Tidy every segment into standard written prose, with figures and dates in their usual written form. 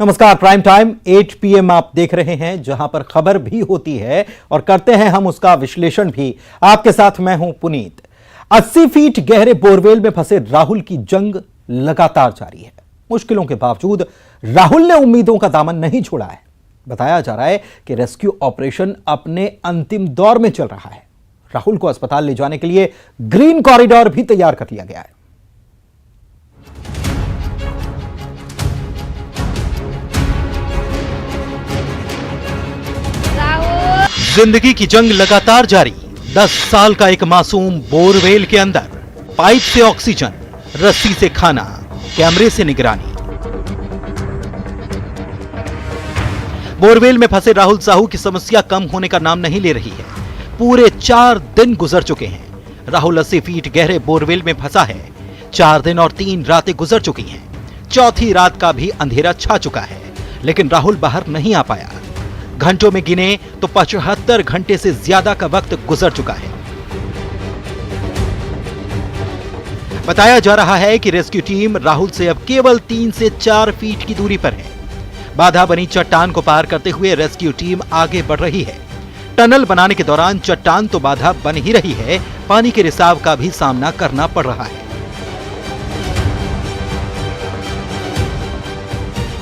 नमस्कार, prime time 8 PM आप देख रहे हैं, जहां पर खबर भी होती है और करते हैं हम उसका विश्लेषण भी। आपके साथ मैं हूं पुनीत। 80 फीट गहरे बोरवेल में फंसे राहुल की जंग लगातार जारी है। मुश्किलों के बावजूद राहुल ने उम्मीदों का दामन नहीं छोड़ा है। बताया जा रहा है कि रेस्क्यू ऑपरेशन अपने अंतिम दौर में चल रहा है। राहुल को अस्पताल ले जाने के लिए ग्रीन कॉरिडोर भी तैयार कर लिया गया है। जिंदगी की जंग लगातार जारी। 10 साल का एक मासूम बोरवेल के अंदर, पाइप से ऑक्सीजन, रस्सी से खाना, कैमरे से निगरानी। बोरवेल में फंसे राहुल साहू की समस्या कम होने का नाम नहीं ले रही है। पूरे 4 दिन गुजर चुके हैं। राहुल 80 फीट गहरे बोरवेल में फंसा है। 4 दिन और 3 रातें गुजर चुकी हैं। चौथी रात का भी अंधेरा छा चुका है, लेकिन राहुल बाहर नहीं आ पाया। घंटों में गिने तो 75 घंटे से ज्यादा का वक्त गुजर चुका है। बताया जा रहा है कि रेस्क्यू टीम राहुल से अब केवल 3 से 4 फीट की दूरी पर है। बाधा बनी चट्टान को पार करते हुए रेस्क्यू टीम आगे बढ़ रही है। टनल बनाने के दौरान चट्टान तो बाधा बन ही रही है, पानी के रिसाव का भी सामना करना पड़ रहा है।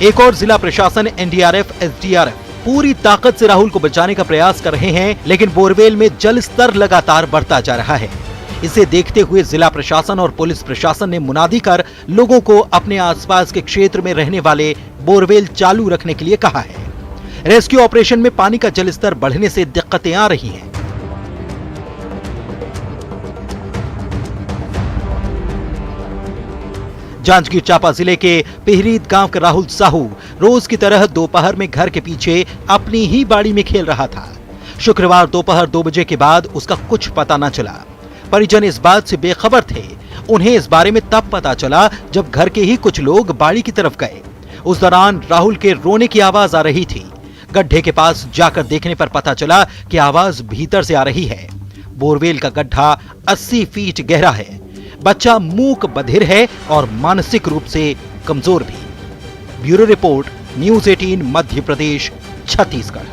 एक और जिला प्रशासन, एनडीआरएफ, एसडीआरएफ पूरी ताकत से राहुल को बचाने का प्रयास कर रहे हैं, लेकिन बोरवेल में जल स्तर लगातार बढ़ता जा रहा है। इसे देखते हुए जिला प्रशासन और पुलिस प्रशासन ने मुनादी कर लोगों को अपने आसपास के क्षेत्र में रहने वाले बोरवेल चालू रखने के लिए कहा है। रेस्क्यू ऑपरेशन में पानी का जल स्तर बढ़ने से दिक्कतें आ रही हैं। जांजगीर चांपा जिले के पिहरीद गांव का राहुल साहू रोज की तरह दोपहर में घर के पीछे अपनी ही बाड़ी में खेल रहा था। शुक्रवार दोपहर 2 बजे के बाद उसका कुछ पता न चला। परिजन इस बात से बेखबर थे। उन्हें इस बारे में तब पता चला जब घर के ही कुछ लोग बाड़ी की तरफ गए। उस दौरान राहुल के रोने की आवाज आ रही थी। गड्ढे के पास जाकर देखने पर पता चला कि आवाज भीतर से आ रही है। बोरवेल का गड्ढा 80 फीट गहरा है। बच्चा मूक बधिर है और मानसिक रूप से कमजोर भी। Bureau report, news 18 Madhya Pradesh, Chhattisgarh.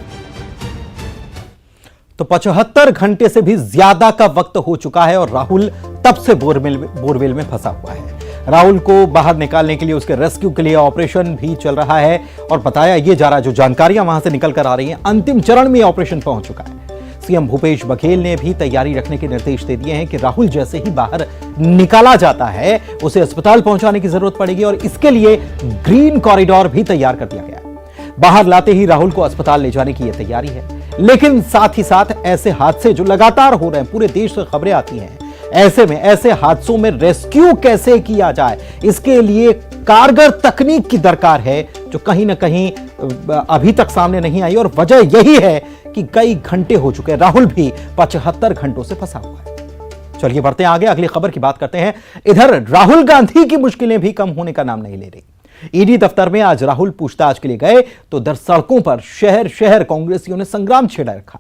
तो 75 घंटे से भी ज्यादा का वक्त हो चुका है और राहुल तब से बोरवेल में फंसा हुआ है। राहुल को बाहर निकालने के लिए, उसके रेस्क्यू के लिए ऑपरेशन भी चल रहा है और बताया यह जा रहा है, जो जानकारियां वहां से निकल कर आ रही हैं, अंतिम चरण में ऑपरेशन पहुंच चुका है। सीएम भूपेश बघेल ने भी तैयारी रखने के निर्देश दे दिए हैं कि राहुल जैसे ही बाहर निकाला जाता है, उसे अस्पताल पहुंचाने की जरूरत पड़ेगी और इसके लिए ग्रीन कॉरिडोर भी तैयार कर दिया गया है। बाहर लाते ही राहुल को अस्पताल ले जाने की यह तैयारी है। लेकिन साथ ही साथ ऐसे हादसे जो लगातार हो रहे हैं, पूरे देश से खबरें आती हैं, ऐसे में ऐसे हादसों में रेस्क्यू कैसे किया जाए, इसके लिए कारगर तकनीक की दरकार है, जो कहीं ना कहीं अभी तक सामने नहीं आई। और वजह यही है कि कई घंटे हो चुके हैं, राहुल भी 75 घंटों से फंसा हुआ है। चलिए बढ़ते हैं आगे, अगली खबर की बात करते हैं। इधर राहुल गांधी की मुश्किलें भी कम होने का नाम नहीं ले रही। ईडी दफ्तर में आज राहुल पूछताछ के लिए गए तो दर सड़कों पर शहर शहर कांग्रेसियों ने संग्राम छेड़ा रखा।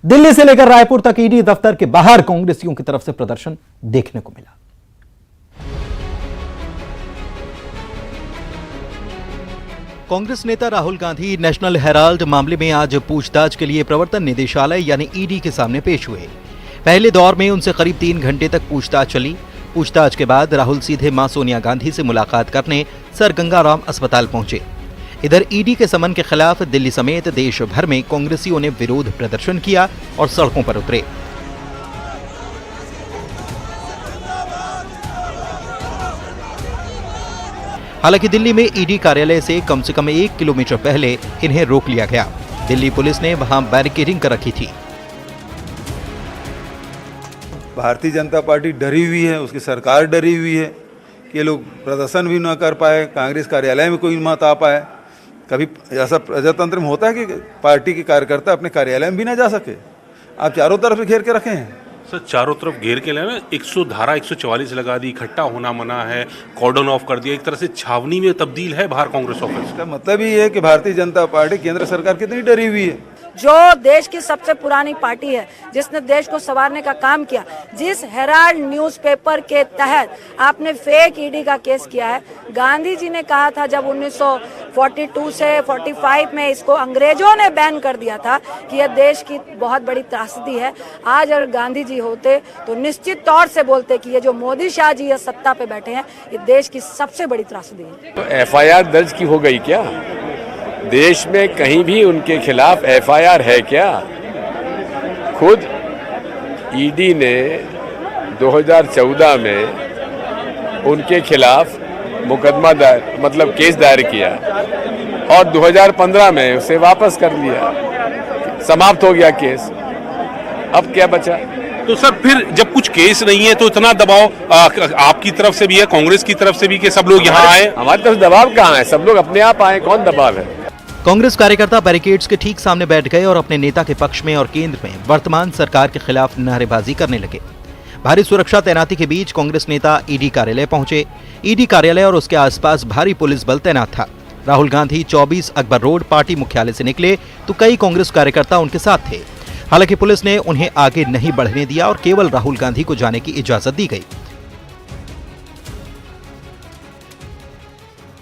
दिल्ली से लेकर रायपुर तक ईडी दफ्तर के बाहर कांग्रेसियों की तरफ से प्रदर्शन देखने को मिला। कांग्रेस नेता राहुल गांधी नेशनल हेराल्ड मामले में आज पूछताछ के लिए प्रवर्तन निदेशालय यानी ईडी के सामने पेश हुए। पहले दौर में उनसे करीब 3 घंटे तक पूछताछ चली। पूछताछ के बाद राहुल सीधे मां सोनिया गांधी से मुलाकात करने सर गंगाराम अस्पताल पहुंचे। इधर ईडी के समन के खिलाफ दिल्ली समेत देश भर में कांग्रेसियों ने विरोध प्रदर्शन किया और सड़कों पर उतरे। हालांकि दिल्ली में ईडी कार्यालय से कम 1 किलोमीटर पहले इन्हें रोक लिया गया। दिल्ली पुलिस ने वहां बैरिकेडिंग कर रखी थी। भारतीय जनता पार्टी डरी हुई है, उसकी सरकार डरी हुई है कि ये लोग प्रदर्शन भी ना कर पाए, कांग्रेस कार्यालय में कोई मत आ पाए। कभी ऐसा प्रजातंत्र में होता है कि पार्टी के कार्यकर्ता अपने कार्यालय में भी ना जा सके। आप चारों तरफ से घेर के रखे हैं सर, चारों तरफ घेर के लेना, 144 लगा दी, इकट्ठा होना मना है, कॉर्डन ऑफ कर दिया, एक तरह से छावनी में तब्दील है बाहर कांग्रेस ऑफिस। इसका मतलब ही है कि भारतीय जनता पार्टी केंद्र सरकार कितनी डरी हुई है। जो देश की सबसे पुरानी पार्टी है, जिसने देश को संवारने का काम किया, जिस हेराल्ड न्यूज़पेपर के तहत आपने फेक ईडी का केस किया है। गांधी जी ने कहा था जब 42 से 45 में इसको अंग्रेजों ने बैन कर दिया था कि यह देश की बहुत बड़ी त्रासदी है। आज अगर गांधी जी होते तो निश्चित तौर से बोलते कि ये जो मोदी शाह जी सत्ता पे बैठे हैं ये देश की सबसे बड़ी त्रासदी है। तो FIR दर्ज की हो गई क्या? देश में कहीं भी उनके खिलाफ FIR है क्या? खुद ED ने 2014 में उनके खिलाफ मुकदमा दायर मतलब केस दायर किया और 2015 में उसे वापस कर लिया, समाप्त हो गया केस। अब क्या बचा? तो सर फिर जब कुछ केस नहीं है तो इतना दबाव आपकी तरफ से भी है, कांग्रेस की तरफ से भी, कि सब लोग यहाँ आए? हमारी तरफ दबाव कहाँ है? सब लोग अपने आप आए, कौन दबाव है? कांग्रेस कार्यकर्ता बैरिकेड्स के ठीक सामने बैठ गए और अपने नेता के पक्ष में और केंद्र में वर्तमान सरकार के खिलाफ नारेबाजी करने लगे। भारी सुरक्षा तैनाती के बीच कांग्रेस नेता ईडी कार्यालय पहुंचे। ईडी कार्यालय और उसके आसपास भारी पुलिस बल तैनात था। राहुल गांधी 24 अकबर रोड पार्टी मुख्यालय से निकले तो कई कांग्रेस कार्यकर्ता उनके साथ थे। हालांकि पुलिस ने उन्हें आगे नहीं बढ़ने दिया और केवल राहुल गांधी को जाने की इजाजत दी गई।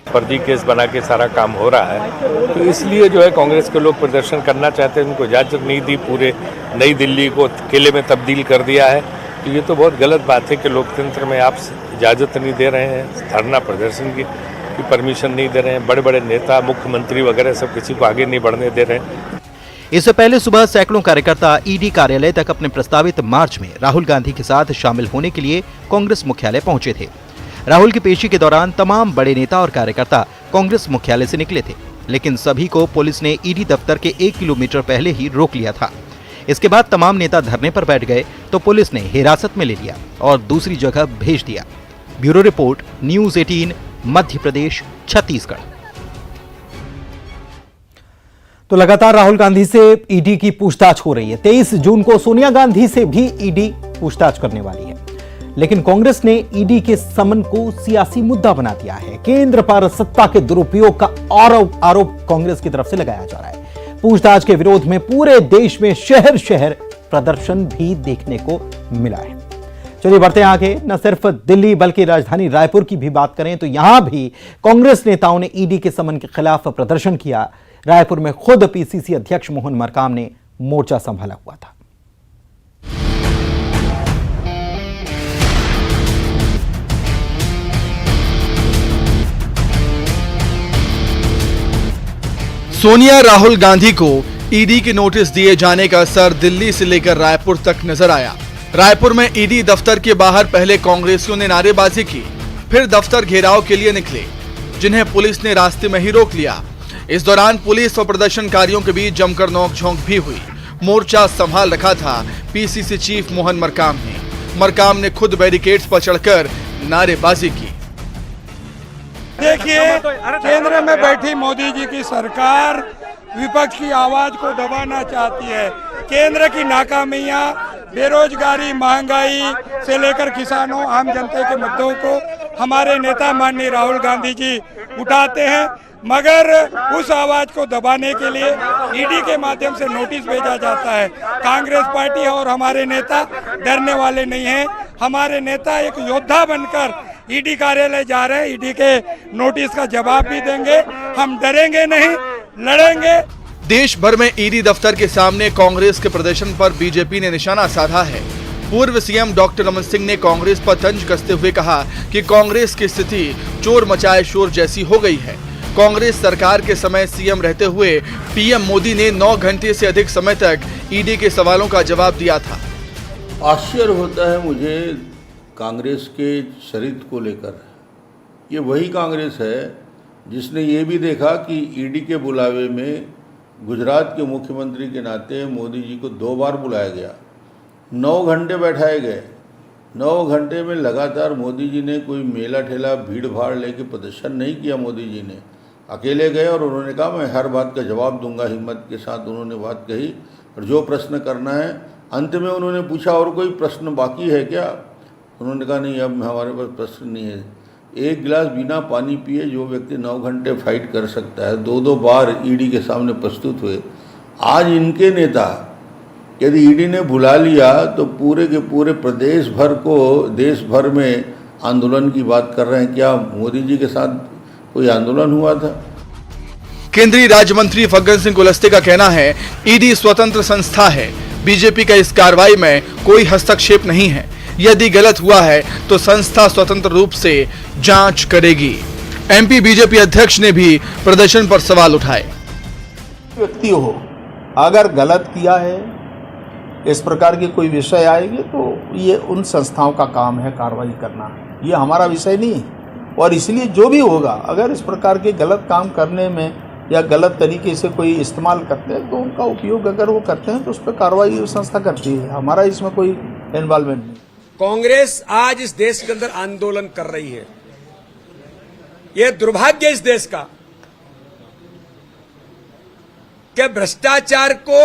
फर्जी केस बना के सारा काम हो रहा है, तो इसलिए जो है कांग्रेस के लोग प्रदर्शन करना चाहते हैं, उनको इजाज़त नहीं दी, पूरे नई दिल्ली को किले में तब्दील कर दिया है। तो ये तो बहुत गलत बात है कि लोकतंत्र में आप इजाज़त नहीं दे रहे हैं, धरना प्रदर्शन की परमिशन नहीं दे रहे हैं, बड़े बड़े नेता मुख्यमंत्री वगैरह सब किसी को आगे नहीं बढ़ने दे रहे हैं। इससे पहले सुबह सैकड़ों कार्यकर्ता ईडी कार्यालय तक अपने प्रस्तावित मार्च में राहुल गांधी के साथ शामिल होने के लिए कांग्रेस मुख्यालय पहुंचे थे। राहुल की पेशी के दौरान तमाम बड़े नेता और कार्यकर्ता कांग्रेस मुख्यालय से निकले थे, लेकिन सभी को पुलिस ने ईडी दफ्तर के 1 किलोमीटर पहले ही रोक लिया था। इसके बाद तमाम नेता धरने पर बैठ गए तो पुलिस ने हिरासत में ले लिया और दूसरी जगह भेज दिया। Bureau report, news 18, Madhya Pradesh, Chhattisgarh. तो लगातार राहुल गांधी से ईडी की पूछताछ हो रही है। 23 जून को सोनिया गांधी से भी ईडी पूछताछ करने वाली है, लेकिन कांग्रेस ने ईडी के समन को सियासी मुद्दा बना दिया है। केंद्र पर सत्ता के दुरुपयोग का आरोप कांग्रेस की तरफ से लगाया जा रहा है। पूछताछ के विरोध में पूरे देश में शहर शहर प्रदर्शन भी देखने को मिला है। चलिए बढ़ते हैं आगे। न सिर्फ दिल्ली बल्कि राजधानी रायपुर की भी बात करें तो यहां भी कांग्रेस नेताओं ने ईडी के समन के खिलाफ प्रदर्शन किया। रायपुर में खुद पीसीसी अध्यक्ष मोहन मरकाम ने मोर्चा संभाला हुआ था। सोनिया राहुल गांधी को ईडी के नोटिस दिए जाने का असर दिल्ली से लेकर रायपुर तक नजर आया। रायपुर में ईडी दफ्तर के बाहर पहले कांग्रेसियों ने नारेबाजी की, फिर दफ्तर घेराव के लिए निकले, जिन्हें पुलिस ने रास्ते में ही रोक लिया। इस दौरान पुलिस और प्रदर्शनकारियों के बीच जमकर नोकझोंक भी हुई। मोर्चा संभाल रखा था पीसीसी चीफ मोहन मरकाम ने। मरकाम ने खुद बैरिकेड्स पर चढ़कर नारेबाजी की। देखिए, केंद्र में बैठी मोदी जी की सरकार विपक्ष की आवाज को दबाना चाहती है। केंद्र की नाकामियां बेरोजगारी, महंगाई से लेकर किसानों, आम जनता के मुद्दों को हमारे नेता माननीय राहुल गांधी जी उठाते हैं, मगर उस आवाज को दबाने के लिए ईडी के माध्यम से नोटिस भेजा जाता है। कांग्रेस पार्टी और हमारे नेता डरने वाले नहीं हैं। हमारे नेता एक योद्धा बनकर ईडी कार्यालय जा रहे हैं। ईडी के नोटिस का जवाब भी देंगे। हम डरेंगे नहीं, लड़ेंगे। देश भर में ईडी दफ्तर के सामने कांग्रेस के प्रदर्शन पर बीजेपी ने निशाना साधा है। पूर्व सीएम डॉक्टर रमन सिंह ने कांग्रेस पर तंज कसते हुए कहा कि कांग्रेस की स्थिति चोर मचाए शोर जैसी हो गई है। कांग्रेस सरकार के समय सीएम रहते हुए पीएम मोदी ने 9 घंटे से अधिक समय तक ईडी के सवालों का जवाब दिया था। आश्चर्य होता है मुझे कांग्रेस के चरित्र को लेकर। ये वही कांग्रेस है जिसने ये भी देखा कि ईडी के बुलावे में गुजरात के मुख्यमंत्री के नाते मोदी जी को 2 बार बुलाया गया, 9 घंटे बैठाए गए। 9 घंटे में लगातार मोदी जी ने कोई मेला ठेला भीड़ भाड़ लेके प्रदर्शन नहीं किया। मोदी जी ने अकेले गए और उन्होंने कहा मैं हर बात का जवाब दूंगा। हिम्मत के साथ उन्होंने बात कही और जो प्रश्न करना है, अंत में उन्होंने पूछा और कोई प्रश्न बाकी है क्या? उन्होंने कहा नहीं, अब हमारे पास प्रश्न नहीं है। एक गिलास बिना पानी पिए जो व्यक्ति 9 घंटे फाइट कर सकता है, 2-2 बार ईडी के सामने प्रस्तुत हुए। आज इनके नेता यदि ईडी ने बुला लिया तो पूरे के पूरे प्रदेश भर को, देश भर में आंदोलन की बात कर रहे हैं। क्या मोदी जी के साथ कोई आंदोलन हुआ था? केंद्रीय राज्य मंत्री फग्गन सिंह कुलस्ते का कहना है, ईडी स्वतंत्र संस्था है, बीजेपी का इस कार्रवाई में कोई हस्तक्षेप नहीं है। यदि गलत हुआ है तो संस्था स्वतंत्र रूप से जांच करेगी। एमपी बीजेपी अध्यक्ष ने भी प्रदर्शन पर सवाल उठाए। व्यक्ति हो, अगर गलत किया है, इस प्रकार के कोई विषय आएंगे तो ये उन संस्थाओं का काम है कार्रवाई करना, ये हमारा विषय नहीं है। और इसलिए जो भी होगा, अगर इस प्रकार के गलत काम करने में या गलत तरीके से कोई इस्तेमाल करते हैं तो उनका उपयोग अगर वो करते हैं तो उस पर कार्रवाई संस्था करती है, हमारा इसमें कोई इन्वॉल्वमेंट नहीं। कांग्रेस आज इस देश के अंदर आंदोलन कर रही है, ये दुर्भाग्य इस देश का कि भ्रष्टाचार को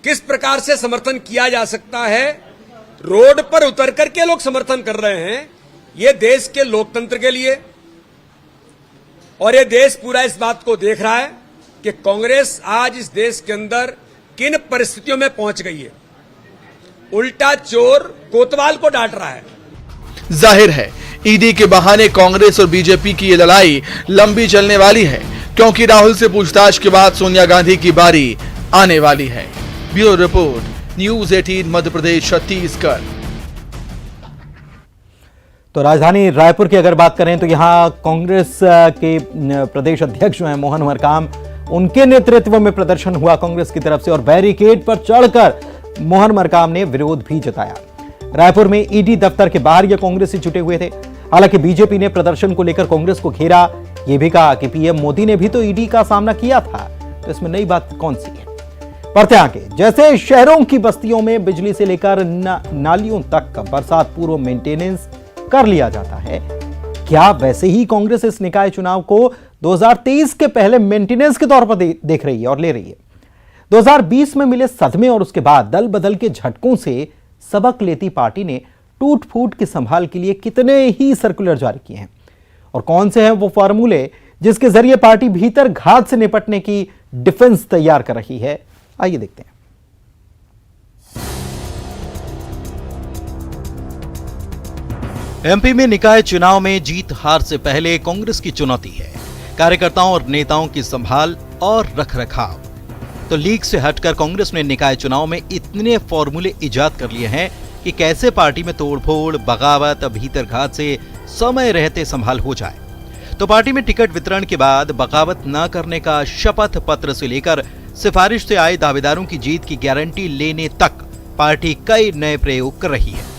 किस प्रकार से समर्थन किया जा सकता है, रोड पर उतर करके लोग समर्थन कर रहे हैं। ये देश के लोकतंत्र के लिए, और ये देश पूरा इस बात को देख रहा है कि कांग्रेस आज इस देश के अंदर किन परिस्थितियों में पहुंच गई है। उल्टा चोर कोतवाल को डांट रहा है। जाहिर है ईडी के बहाने कांग्रेस और बीजेपी की ये लड़ाई लंबी चलने वाली है, क्योंकि राहुल से पूछताछ के बाद सोनिया गांधी की बारी आने वाली है। Bureau report, news 18 Madhya Pradesh Chhattisgarh. तो राजधानी रायपुर की अगर बात करें तो यहां कांग्रेस के प्रदेश अध्यक्ष जो हैं मोहन मरकाम, उनके नेतृत्व में प्रदर्शन हुआ कांग्रेस की तरफ से, और बैरिकेड पर चढ़कर मोहन मरकाम ने विरोध भी जताया। रायपुर में ईडी दफ्तर के बाहर ये कांग्रेसी जुटे हुए थे। हालांकि बीजेपी ने प्रदर्शन को लेकर कांग्रेस को घेरा, यह भी कहा कि पीएम मोदी ने भी तो ईडी का सामना किया था, तो इसमें नई बात कौन सी है। बढ़ते आगे, जैसे शहरों की बस्तियों में बिजली से लेकर नालियों तक बरसात पूर्व मेंटेनेंस कर लिया जाता है, क्या वैसे ही कांग्रेस इस निकाय चुनाव को 2023 के पहले मेंटेनेंस के तौर पर देख रही है और ले रही है। 2020 में मिले सदमे और उसके बाद दल बदल के झटकों से सबक लेती पार्टी ने टूट फूट की संभाल के लिए कितने ही सर्कुलर जारी किए हैं, और कौन से हैं वो फॉर्मूले जिसके जरिए पार्टी भीतर घात से निपटने की डिफेंस तैयार कर रही है। आइए देखते हैं। एमपी में निकाय चुनाव में जीत हार से पहले कांग्रेस की चुनौती है कार्यकर्ताओं और नेताओं की संभाल और रखरखाव। तो लीग से हटकर कांग्रेस ने निकाय चुनाव में इतने फॉर्मूले इजाद कर लिए हैं कि कैसे पार्टी में तोड़फोड़, बगावत, भीतर घात से समय रहते संभाल हो जाए। तो पार्टी में टिकट वितरण के बाद बगावत न करने का शपथ पत्र से लेकर सिफारिश से आए दावेदारों की जीत की गारंटी लेने तक पार्टी कई नए प्रयोग कर रही है।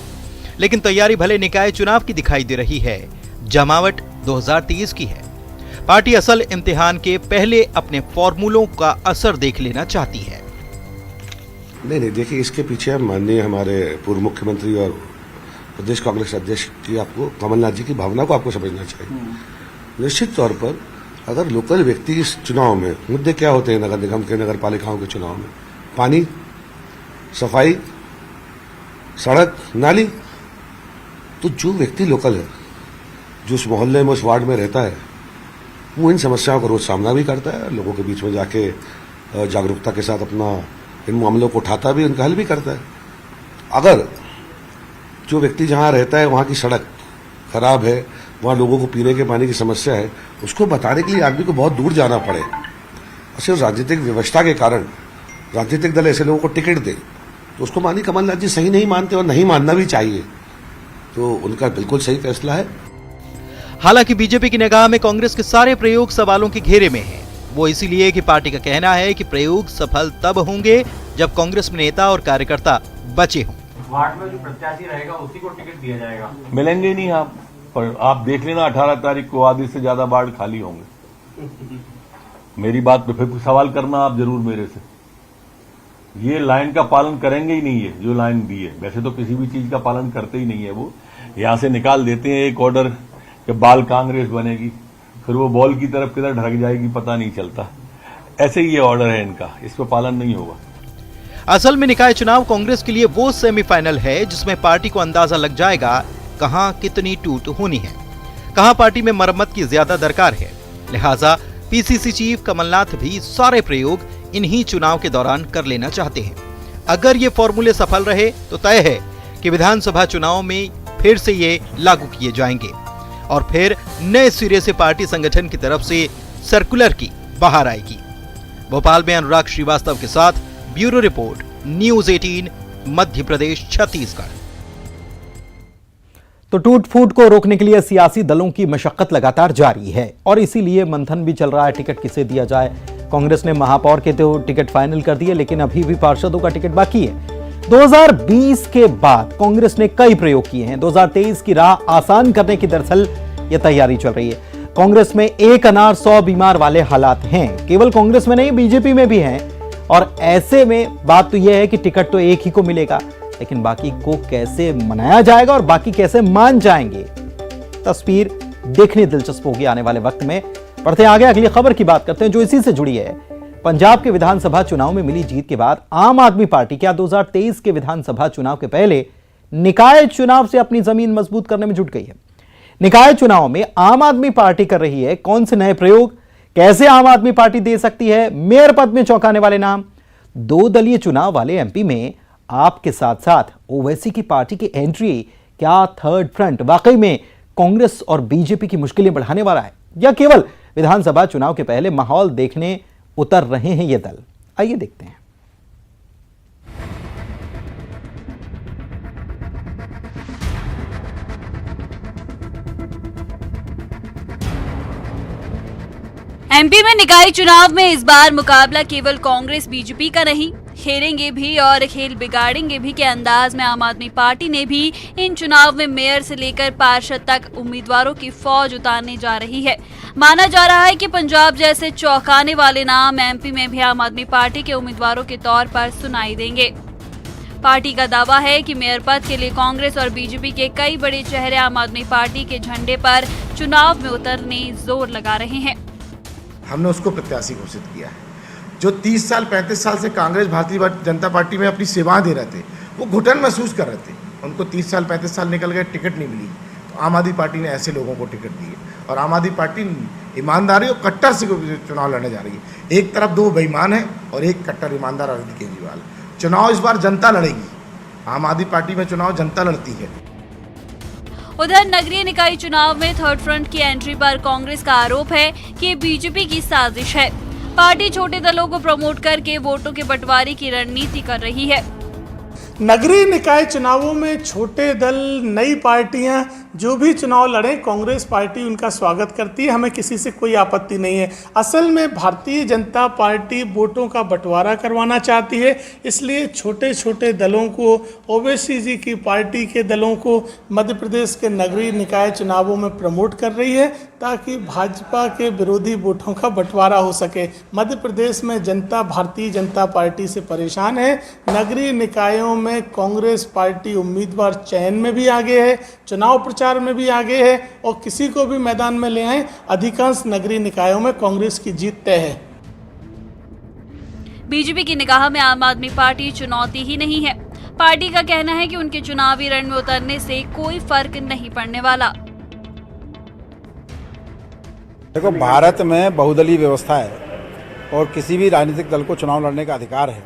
लेकिन तैयारी भले निकाय चुनाव की दिखाई दे रही है, जमावट 2023 की है। पार्टी असल इम्तिहान के पहले अपने फॉर्मूलों का असर देख लेना चाहती है। नहीं, देखिए, इसके पीछे माननीय हमारे पूर्व मुख्यमंत्री और प्रदेश कांग्रेस अध्यक्ष की, आपको कमलनाथ जी की भावना को आपको समझना चाहिए। निश्चित तौर पर अगर लोकल व्यक्ति इस चुनाव में, मुद्दे क्या होते हैं नगर निगम के, नगर पालिकाओं के चुनाव में, पानी, सफाई, सड़क, नाली, तो जो व्यक्ति लोकल है, जो उस मोहल्ले में, उस वार्ड में रहता है, वो इन समस्याओं का रोज सामना भी करता है, लोगों के बीच में जाके जागरूकता के साथ अपना इन मामलों को उठाता भी, उनका हल भी करता है। अगर जो व्यक्ति जहाँ रहता है वहाँ की सड़क खराब है, वहाँ लोगों को पीने के पानी की समस्या है, उसको बताने के लिए आदमी को बहुत दूर जाना पड़े, और सिर्फ राजनीतिक व्यवस्था के कारण राजनीतिक दल ऐसे लोगों को टिकट दे, तो उसको मानी कमलनाथ जी सही नहीं मानते, और नहीं मानना भी चाहिए, तो उनका बिल्कुल सही फैसला है। हालांकि बीजेपी की निगाह में कांग्रेस के सारे प्रयोग सवालों के घेरे में हैं। वो इसीलिए कि पार्टी का कहना है कि प्रयोग सफल तब होंगे जब कांग्रेस में नेता और कार्यकर्ता बचे हों। वार्ड में जो प्रत्याशी रहेगा उसी को टिकट दिया जाएगा। मिलेंगे ही नहीं आप, पर आप देख लेना 18 तारीख को आधे से ज्यादा वार्ड खाली होंगे। मेरी बात पे फिर सवाल करना आप जरूर मेरे से। ये लाइन का पालन करेंगे ही नहीं है जो लाइन दी है। वैसे तो किसी भी चीज का पालन करते ही नहीं है। वो यहां से निकाल देते हैं एक ऑर्डर कि बाल कांग्रेस बनेगी, फिर वो बॉल की तरफ किधर ढक जाएगी पता नहीं चलता। ऐसे ही ये ऑर्डर है इनका, इस पर पालन नहीं होगा। असल में निकाय चुनाव कांग्रेस के लिए वो सेमीफाइनल है जिसमें पार्टी को अंदाजा लग जाएगा कहां कितनी टूट होनी है, कहां पार्टी में मरम्मत की ज्यादा दरकार है। लिहाजा पीसीसी चीफ कमलनाथ भी सारे प्रयोग इन्हीं चुनाव के दौरान कर लेना चाहते हैं। अगर ये फॉर्मूले सफल रहे तो तय है कि विधानसभा चुनाव में फिर से ये लागू किए जाएंगे और फिर नए सिरे से पार्टी संगठन की तरफ से सर्कुलर की बाहर आएगी। भोपाल में अनुराग श्रीवास्तव के साथ bureau report, news 18, Madhya Pradesh, Chhattisgarh. तो टूट फूट को रोकने के लिए सियासी दलों की मशक्कत लगातार जारी है और इसीलिए मंथन भी चल रहा है टिकट किसे दिया जाए। कांग्रेस ने महापौर के तो टिकट फाइनल कर दिए, लेकिन अभी भी पार्षदों का टिकट बाकी है। 2020 के बाद कांग्रेस ने कई प्रयोग किए हैं। 2023 की राह आसान करने की दरअसल यह तैयारी चल रही है। कांग्रेस में एक अनार 100 बीमार वाले हालात हैं। केवल कांग्रेस में नहीं, बीजेपी में भी हैं। और ऐसे में बात तो यह है कि टिकट तो एक ही को मिलेगा, लेकिन बाकी को कैसे मनाया जाएगा और बाकी कैसे मान जाएंगे, तस्वीर देखनी दिलचस्प होगी आने वाले वक्त में। बढ़ते हैं आगे, अगली खबर की बात करते हैं जो इसी से जुड़ी है। पंजाब के विधानसभा चुनाव में मिली जीत के बाद आम आदमी पार्टी क्या 2023 के विधानसभा चुनाव के पहले निकाय चुनाव से अपनी जमीन मजबूत करने में जुट गई है। निकाय चुनाव में आम आदमी पार्टी कर रही है कौन से नए प्रयोग, कैसे आम आदमी पार्टी दे सकती है मेयर पद में चौंकाने वाले नाम। 2 दलीय चुनाव वाले एमपी में आपके साथ साथ ओवैसी की पार्टी की एंट्री, क्या थर्ड फ्रंट वाकई में कांग्रेस और बीजेपी की मुश्किलें बढ़ाने वाला है या केवल विधानसभा चुनाव के पहले माहौल देखने उतर रहे हैं ये दल? आइए देखते हैं। एमपी में निकाय चुनाव में इस बार मुकाबला केवल कांग्रेस बीजेपी का नहीं, खेलेंगे भी और खेल बिगाड़ेंगे भी के अंदाज में आम आदमी पार्टी ने भी इन चुनाव में मेयर से लेकर पार्षद तक उम्मीदवारों की फौज उतारने जा रही है। माना जा रहा है कि पंजाब जैसे चौंकाने वाले नाम एमपी में भी आम आदमी पार्टी के उम्मीदवारों के तौर पर सुनाई देंगे। पार्टी का दावा है कि मेयर पद के लिए कांग्रेस और बीजेपी के कई बड़े चेहरे आम आदमी पार्टी के झंडे पर चुनाव में उतरने जोर लगा रहे हैं। हमने उसको प्रत्याशी घोषित किया है। जो 30 साल 35 साल से कांग्रेस भारतीय जनता पार्टी में अपनी सेवाएं दे रहे थे, वो घुटन महसूस कर रहे थे। उनको 30 साल 35 साल निकल गए, टिकट नहीं मिली, तो आम आदमी पार्टी ने ऐसे लोगों को टिकट दिए और आम आदमी पार्टी ईमानदारी और कट्टर से चुनाव लड़ने जा रही है। एक तरफ 2 बेईमान है और एक कट्टर ईमानदार अरविंद केजरीवाल। चुनाव इस बार जनता लड़ेगी। आम आदमी पार्टी में चुनाव जनता लड़ती है। उधर नगरीय निकाय चुनाव में थर्ड फ्रंट की एंट्री पर कांग्रेस का आरोप है कि ये बीजेपी की साजिश है। पार्टी छोटे दलों को प्रमोट करके वोटों के बंटवारे की रणनीति कर रही है। नगरीय निकाय चुनावों में छोटे दल, नई पार्टियां जो भी चुनाव लड़ें, कांग्रेस पार्टी उनका स्वागत करती है। हमें किसी से कोई आपत्ति नहीं है। असल में भारतीय जनता पार्टी वोटों का बंटवारा करवाना चाहती है, इसलिए छोटे छोटे दलों को, ओवैसी जी की पार्टी के दलों को मध्य प्रदेश के नगरीय निकाय चुनावों में प्रमोट कर रही है ताकि भाजपा के विरोधी वोटों का बंटवारा हो सके। मध्य प्रदेश में जनता भारतीय जनता पार्टी से परेशान है। नगरीय निकायों में कांग्रेस पार्टी उम्मीदवार चयन में भी आगे है, चुनाव प्रचार में भी आगे है और किसी को भी मैदान में ले आए, अधिकांश नगरीय निकायों में कांग्रेस की जीत तय है। बीजेपी की निगाह में आम आदमी पार्टी चुनौती ही नहीं है। पार्टी का कहना है कि उनके चुनावी रण में उतरने से कोई फर्क नहीं पड़ने वाला। देखो, भारत में बहुदलीय व्यवस्था है और किसी भी राजनीतिक दल को चुनाव लड़ने का अधिकार है,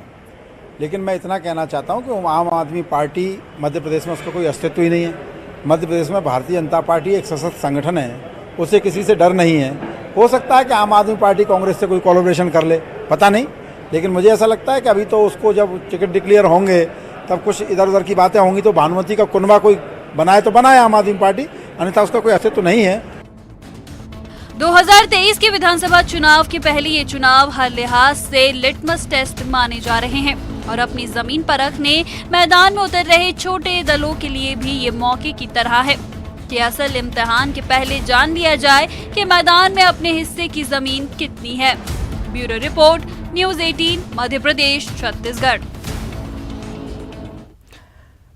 लेकिन मैं इतना कहना चाहता हूं कि आम आदमी पार्टी मध्य प्रदेश में उसका कोई अस्तित्व ही नहीं है। मध्य प्रदेश में भारतीय जनता पार्टी एक सशक्त संगठन है, उसे किसी से डर नहीं है। हो सकता है कि आम आदमी पार्टी कांग्रेस से कोई कोलैबोरेशन कर ले, पता नहीं, लेकिन मुझे ऐसा लगता है कि अभी तो उसको जब टिकट डिक्लेयर होंगे तब कुछ इधर उधर की बातें होंगी, तो भानुमति का कुनबा कोई बनाए तो बनाए आम आदमी पार्टी, अन्यथा उसका कोई अस्तित्व नहीं है। 2023 के विधानसभा चुनाव के पहले ये चुनाव हर लिहाज से लिटमस टेस्ट माने जा रहे हैं और अपनी जमीन पर रखने मैदान में उतर रहे छोटे दलों के लिए भी ये मौके की तरह है कि असल इम्तिहान के पहले जान लिया जाए कि मैदान में अपने हिस्से की जमीन कितनी है। Bureau report, news 18, Madhya Pradesh, Chhattisgarh.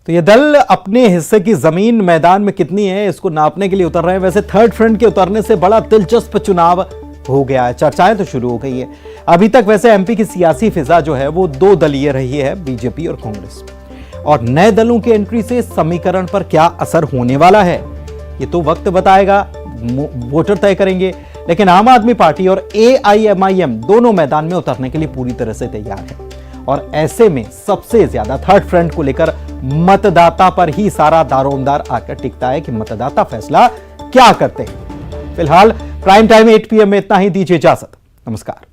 तो ये दल अपने हिस्से की जमीन मैदान में कितनी है इसको नापने के लिए उतर रहे हैं। वैसे थर्ड फ्रंट के उतरने से बड़ा दिलचस्प चुनाव हो गया है, चर्चाएं तो शुरू हो गई है। अभी तक वैसे एमपी की सियासी फिजा जो है वो 2 दलीय रही है, बीजेपी और कांग्रेस। और नए दलों की एंट्री से समीकरण पर क्या असर होने वाला है ये तो वक्त बताएगा, वोटर तय करेंगे। लेकिन आम आदमी पार्टी और AIMIM दोनों मैदान में उतरने के लिए पूरी तरह से तैयार है और ऐसे में सबसे ज्यादा थर्ड फ्रंट को लेकर मतदाता पर ही सारा दारोमदार आकर टिकता है कि मतदाता फैसला क्या करते हैं। फिलहाल प्राइम टाइम 8 PM में इतना ही। दीजिए इजाजत, नमस्कार।